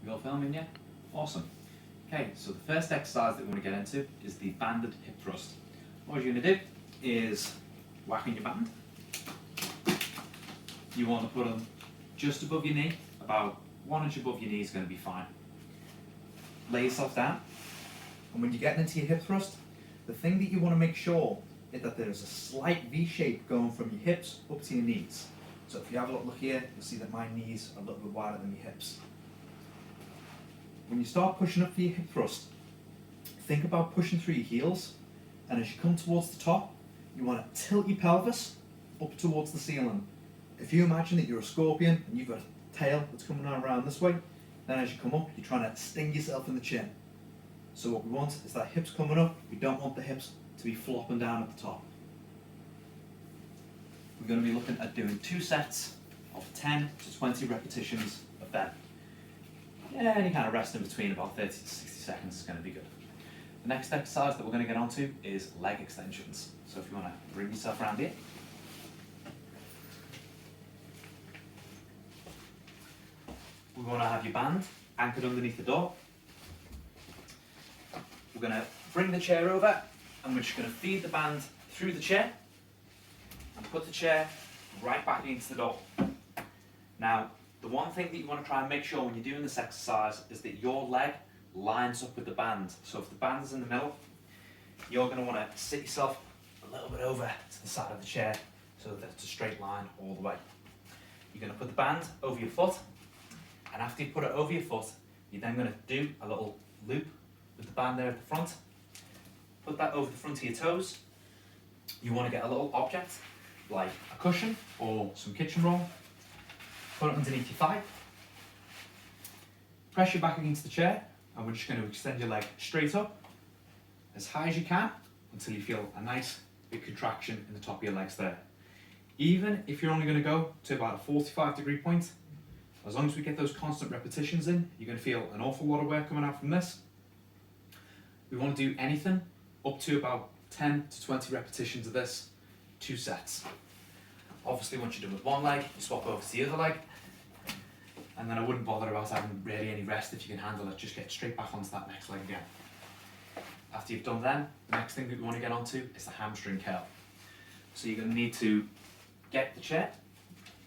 You all filming yet? Awesome. Okay, so the first exercise that we want to get into is the banded hip thrust. What you're going to do is whack on your band. You want to put them just above your knee, about 1 inch above your knee is going to be fine. Lay yourself down, and when you're getting into your hip thrust, the thing that you want to make sure is that there's a slight V shape going from your hips up to your knees. So if you have a look here, you'll see that my knees are a little bit wider than your hips. When you start pushing up for your hip thrust, think about pushing through your heels, and as you come towards the top, you want to tilt your pelvis up towards the ceiling. If you imagine that you're a scorpion and you've got a tail that's coming around this way, then as you come up, you're trying to sting yourself in the chin. So what we want is that hips coming up, we don't want the hips to be flopping down at the top. We're going to be looking at doing 2 sets of 10 to 20 repetitions of them. Yeah, any kind of rest in between, about 30 to 60 seconds is going to be good. The next exercise that we're going to get onto is leg extensions. So if you want to bring yourself around here. We want to have your band anchored underneath the door. We're going to bring the chair over and we're just going to feed the band through the chair and put the chair right back against the door. Now, the one thing that you want to try and make sure when you're doing this exercise is that your leg lines up with the band. So if the band is in the middle, you're going to want to sit yourself a little bit over to the side of the chair so that it's a straight line all the way. You're going to put the band over your foot, and after you put it over your foot, you're then going to do a little loop with the band there at the front. Put that over the front of your toes. You want to get a little object like a cushion or some kitchen roll. Put it underneath your thigh. Press your back against the chair, and we're just going to extend your leg straight up as high as you can until you feel a nice big contraction in the top of your legs there. Even if you're only going to go to about a 45-degree point, as long as we get those constant repetitions in, you're going to feel an awful lot of work coming out from this. We want to do anything up to about 10 to 20 repetitions of this, 2 sets. Obviously, once you're done with one leg, you swap over to the other leg, and then I wouldn't bother about having really any rest if you can handle it. Just get straight back onto that next leg again. After you've done them, the next thing that we want to get onto is the hamstring curl. So you're going to need to get the chair.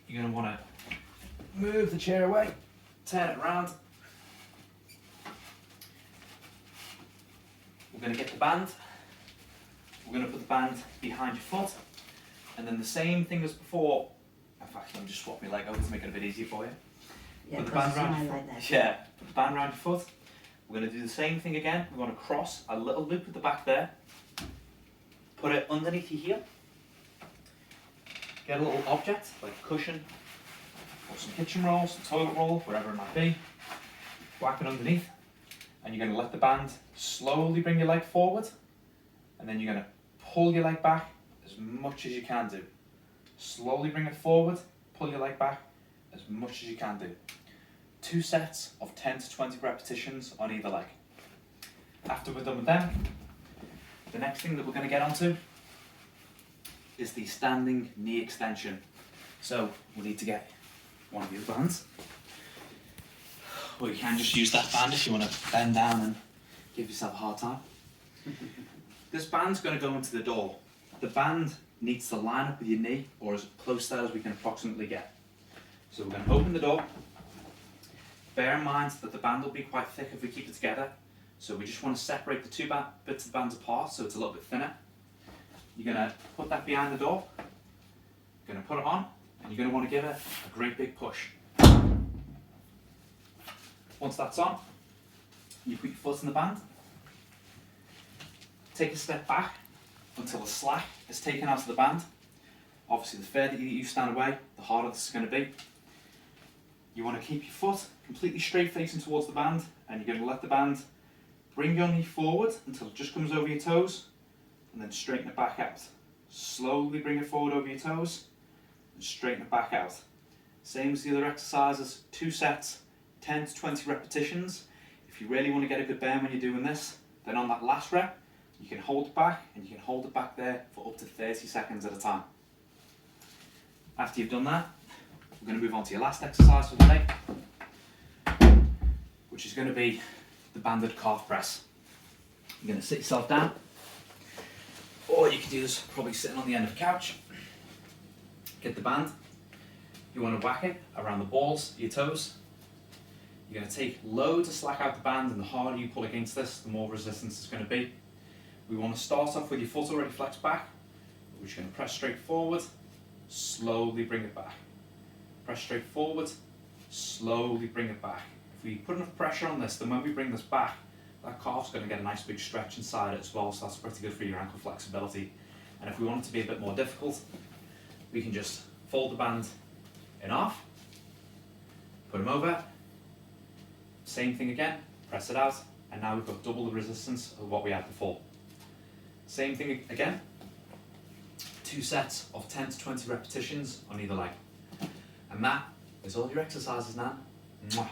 You're going to want to move the chair away, turn it around. We're going to get the band. We're going to put the band behind your foot. And then the same thing as before. In fact, let me just swap my leg over to make it a bit easier for you. Yeah, put the band around your like foot. Yeah, put the band around your foot. We're going to do the same thing again. We're going to cross a little loop at the back there. Put it underneath your heel. Get a little object, like a cushion, or some kitchen roll, some toilet roll, whatever it might be. Whack it underneath. And you're going to let the band slowly bring your leg forward. And then you're going to pull your leg back as much as you can do. Slowly bring it forward, pull your leg back as much as you can do. 2 sets of 10 to 20 repetitions on either leg. After we're done with them, the next thing that we're going to get onto is the standing knee extension. So we'll need to get one of your bands. Or you can just use that band if you want to bend down and give yourself a hard time. This band's going to go into the door. The band needs to line up with your knee, or as close to that as we can approximately get. So we're going to open the door. Bear in mind that the band will be quite thick if we keep it together. So we just want to separate the 2 bits of the bands apart so it's a little bit thinner. You're going to put that behind the door. You're going to put it on, and you're going to want to give it a great big push. Once that's on, you put your foot in the band. Take a step back until the slack is taken out of the band. Obviously, the further you stand away, the harder this is going to be. You want to keep your foot completely straight facing towards the band, and you're going to let the band bring your knee forward until it just comes over your toes, and then straighten it back out. Slowly bring it forward over your toes, and straighten it back out. Same as the other exercises, 2 sets, 10 to 20 repetitions. If you really want to get a good burn when you're doing this, then on that last rep, you can hold it back, and you can hold it back there for up to 30 seconds at a time. After you've done that, we're going to move on to your last exercise for the day, which is going to be the banded calf press. You're going to sit yourself down, or you can do this probably sitting on the end of a couch. Get the band. You want to whack it around the balls of your toes. You're going to take low to slack out the band, and the harder you pull against this, the more resistance it's going to be. We want to start off with your foot already flexed back. We're just going to press straight forward, slowly bring it back. Press straight forward, slowly bring it back. If we put enough pressure on this, then when we bring this back, that calf's going to get a nice big stretch inside it as well, so that's pretty good for your ankle flexibility. And if we want it to be a bit more difficult, we can just fold the band in half, put them over, same thing again, press it out, and now we've got double the resistance of what we had before. Same thing again, 2 sets of 10 to 20 repetitions on either leg. And that is all your exercises, Nan. Mwah.